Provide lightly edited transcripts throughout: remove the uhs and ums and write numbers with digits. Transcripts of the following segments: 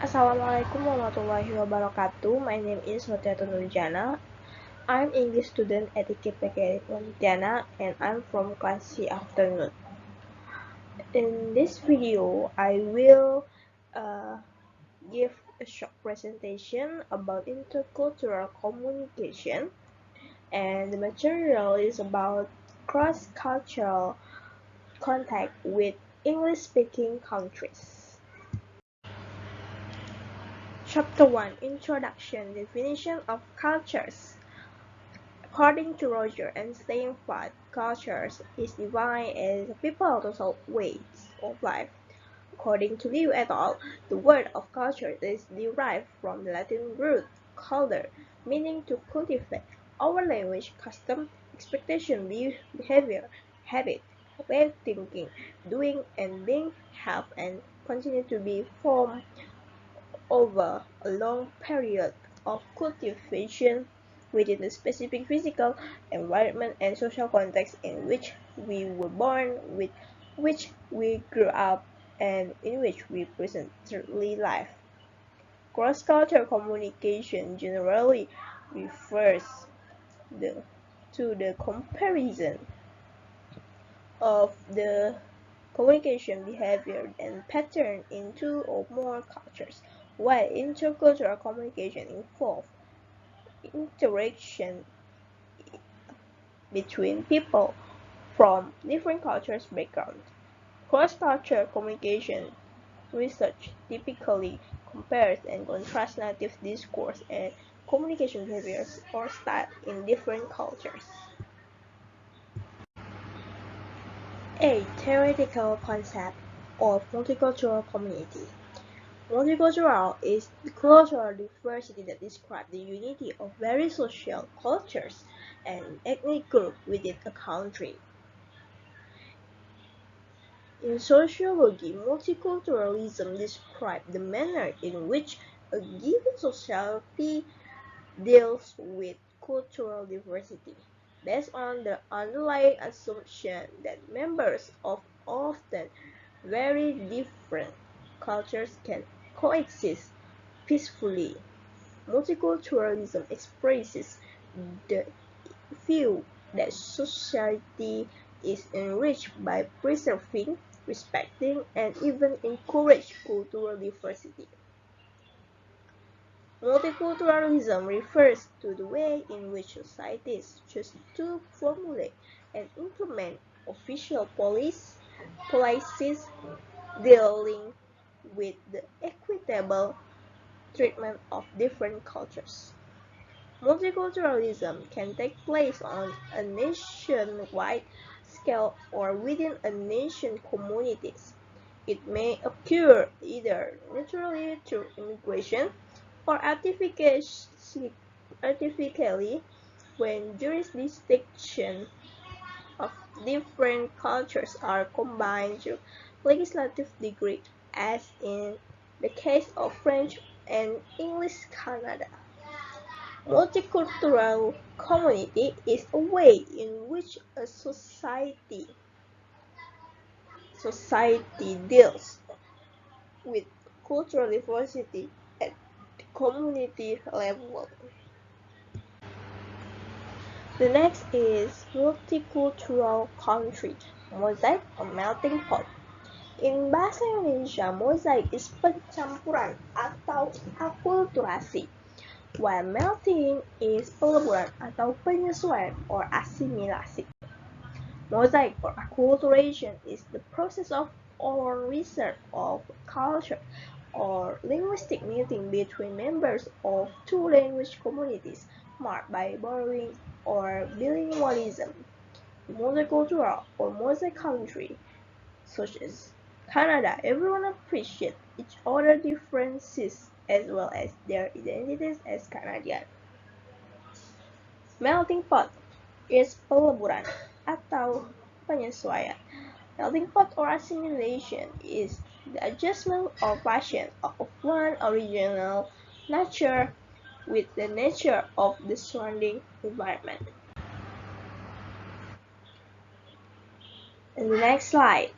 Assalamualaikum warahmatullahi wabarakatuh. My name is Khotiatun Jannah. I'm English student at the Jannah and I'm from class C afternoon. In this video, I will give a short presentation about intercultural communication, and the material is about cross-cultural contact with English-speaking countries. Chapter 1, Introduction, Definition of Cultures. According to Roger and Steinfeld, cultures is defined as people's total ways of life. According to Liu et al., the word of culture is derived from the Latin root "culere", meaning to cultivate. Our language, custom, expectation, behavior, habit, way of thinking, doing, and being have and continue to be formed over a long period of cultivation within the specific physical environment and social context in which we were born, with which we grew up, and in which we presently live. Cross-cultural communication generally refers to the comparison of the communication behavior and pattern in two or more cultures, while intercultural communication involves interaction between people from different cultures backgrounds. Cross-cultural communication research typically compares and contrasts native discourse and communication behaviors or style in different cultures. A theoretical concept of multicultural community. Multicultural is the cultural diversity that describes the unity of various social cultures and ethnic groups within a country. In sociology, multiculturalism describes the manner in which a given society deals with cultural diversity, based on the underlying assumption that members of often very different cultures can coexist peacefully. Multiculturalism expresses the view that society is enriched by preserving, respecting, and even encourage cultural diversity. Multiculturalism refers to the way in which societies choose to formulate and implement official policies dealing with the equitable treatment of different cultures. Multiculturalism can take place on a nationwide scale or within a nation communities. It may occur either naturally through immigration or artificially when jurisdictions of different cultures are combined through legislative decree, as in the case of French and English Canada. Multicultural community is a way in which a society deals with cultural diversity at the community level. The next is multicultural country, mosaic or melting pot. In bahasa Indonesia, mozaik is pencampuran atau akulturasi, while melting is peleburan atau penyesuaian or asimilasi. Mosaic or acculturation is the process of or research of culture or linguistic meeting between members of two language communities marked by borrowing or bilingualism. Multicultural or mosaic country, such as Canada, everyone appreciates each other's differences as well as their identities as Canadian. Melting pot is peleburan atau penyesuaian. Melting pot or assimilation is the adjustment or fusion of one original nature with the nature of the surrounding environment. In the next slide,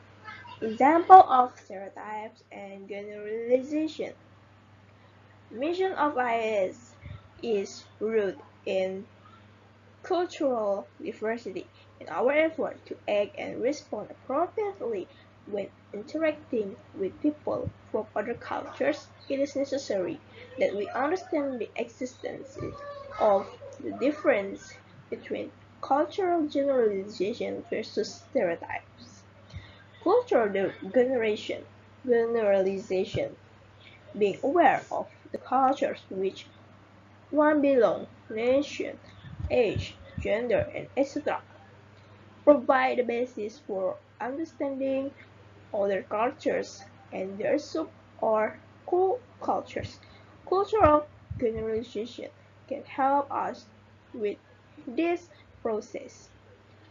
example of stereotypes and generalization. The mission of IS is rooted in cultural diversity. In our effort to act and respond appropriately when interacting with people from other cultures, it is necessary that we understand the existence of the difference between cultural generalization versus stereotypes. Cultural generalization, being aware of the cultures to which one belongs, nation, age, gender, and etc., provide the basis for understanding other cultures and their sub or co-cultures. Cultural generalization can help us with this process.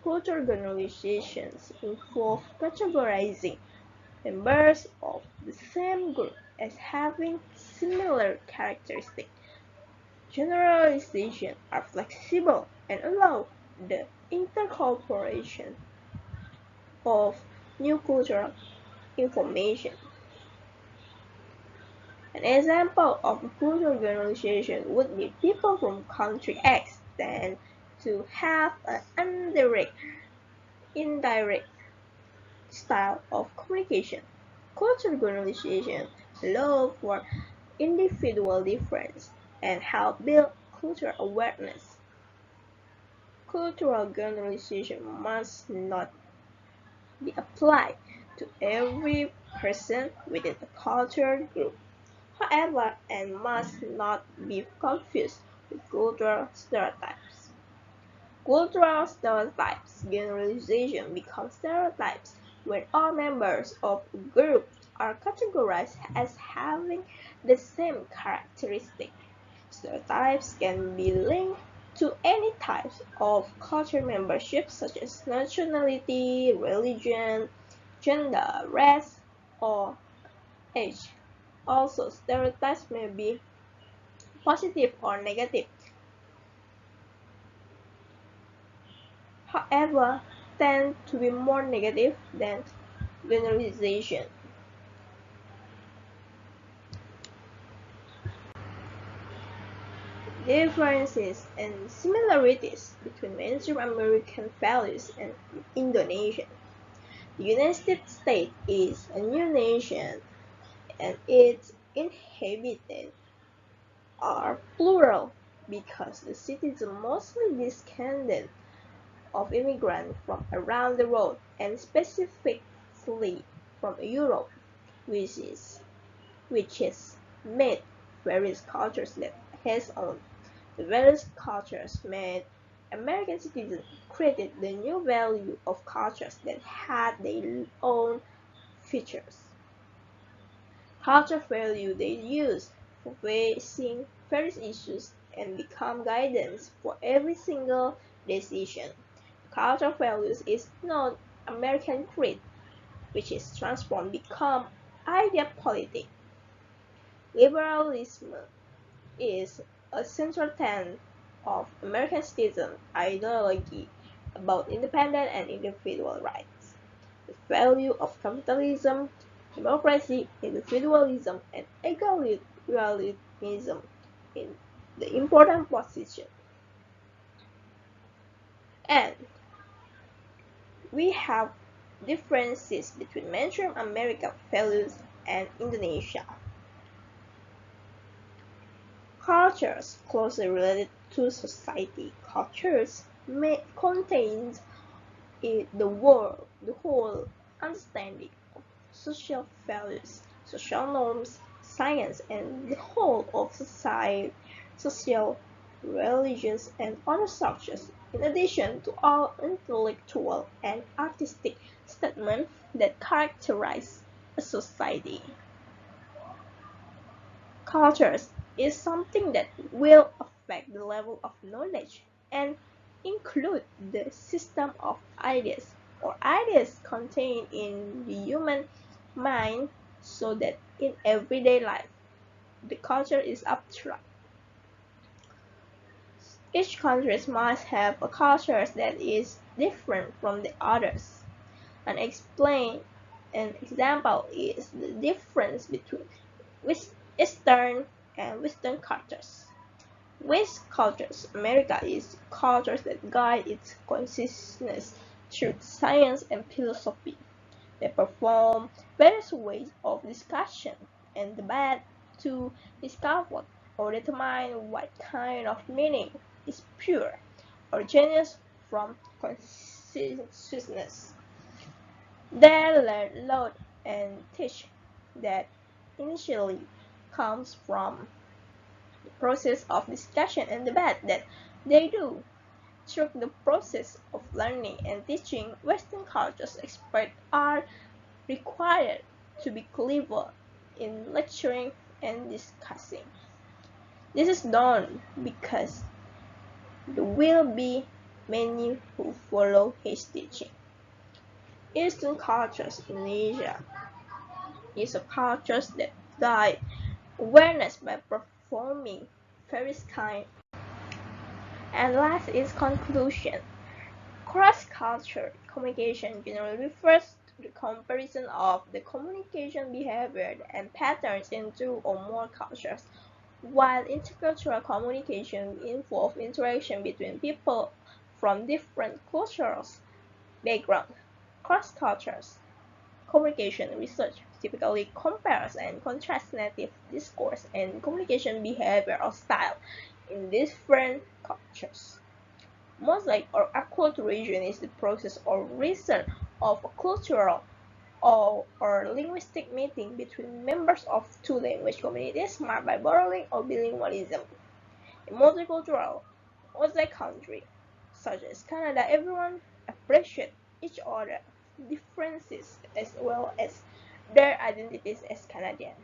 Cultural generalizations involve categorizing members of the same group as having similar characteristics. Generalizations are flexible and allow the incorporation of new cultural information. An example of a cultural generalization would be people from country X tend to have an indirect style of communication. Cultural generalization allow for individual difference and help build cultural awareness. Cultural generalization must not be applied to every person within a cultural group, however, and must not be confused with cultural stereotypes. Cultural stereotypes generalization become stereotypes when all members of a group are categorized as having the same characteristic. Stereotypes can be linked to any types of cultural membership such as nationality, religion, gender, race, or age. Also, stereotypes may be positive or negative. However, tend to be more negative than generalization. Differences and similarities between mainstream American values and Indonesian. The United States is a new nation and its inhabitants are plural because the citizens mostly descended of immigrants from around the world and specifically from Europe, which is made various cultures that has own. The various cultures made American citizens created the new value of cultures that had their own features. Culture value they use for facing various issues and become guidance for every single decision. Culture values is not American creed, which is transformed become idea politic. Liberalism is a central tenet of American citizen ideology about independent and individual rights. The value of capitalism, democracy, individualism, and egalitarianism in the important position. And we have differences between mainstream American values and Indonesia. Cultures closely related to society. Cultures may contain the whole understanding of social values, social norms, science, and the whole of society, social, religious, and other structures, in addition to all intellectual and artistic statements that characterize a society. Cultures is something that will affect the level of knowledge and include the system of ideas or ideas contained in the human mind so that in everyday life the culture is abstract. Each country must have a culture that is different from the others. An example is the difference between Eastern and Western cultures. West cultures, America is cultures that guide its consciousness through science and philosophy. They perform various ways of discussion and debate to discover or determine what kind of meaning is pure or genius from consciousness. They learn and teach that initially comes from the process of discussion and debate that they do. Through the process of learning and teaching, Western cultures experts are required to be clever in lecturing and discussing. This is done because there will be many who follow his teaching. Eastern cultures in Asia is a culture that guide awareness by performing various kind. And last is conclusion. Cross-cultural communication generally refers to the comparison of the communication behavior and patterns in two or more cultures, while intercultural communication involves interaction between people from different cultural backgrounds. Cross-cultural communication research typically compares and contrasts native discourse and communication behavior or style in different cultures. Mosaic or acculturation is the process or research of a cultural or linguistic meeting between members of two language communities marked by borrowing or bilingualism. In multicultural mosaic country, such as Canada, everyone appreciates each other's differences as well as their identities as Canadian.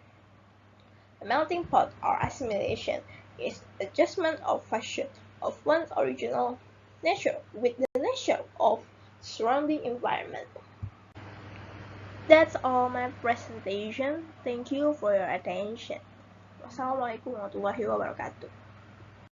A melting pot or assimilation is adjustment of fashion of one's original nature with the nature of surrounding environment. That's all my presentation. Thank you for your attention. Wassalamualaikum warahmatullahi wabarakatuh.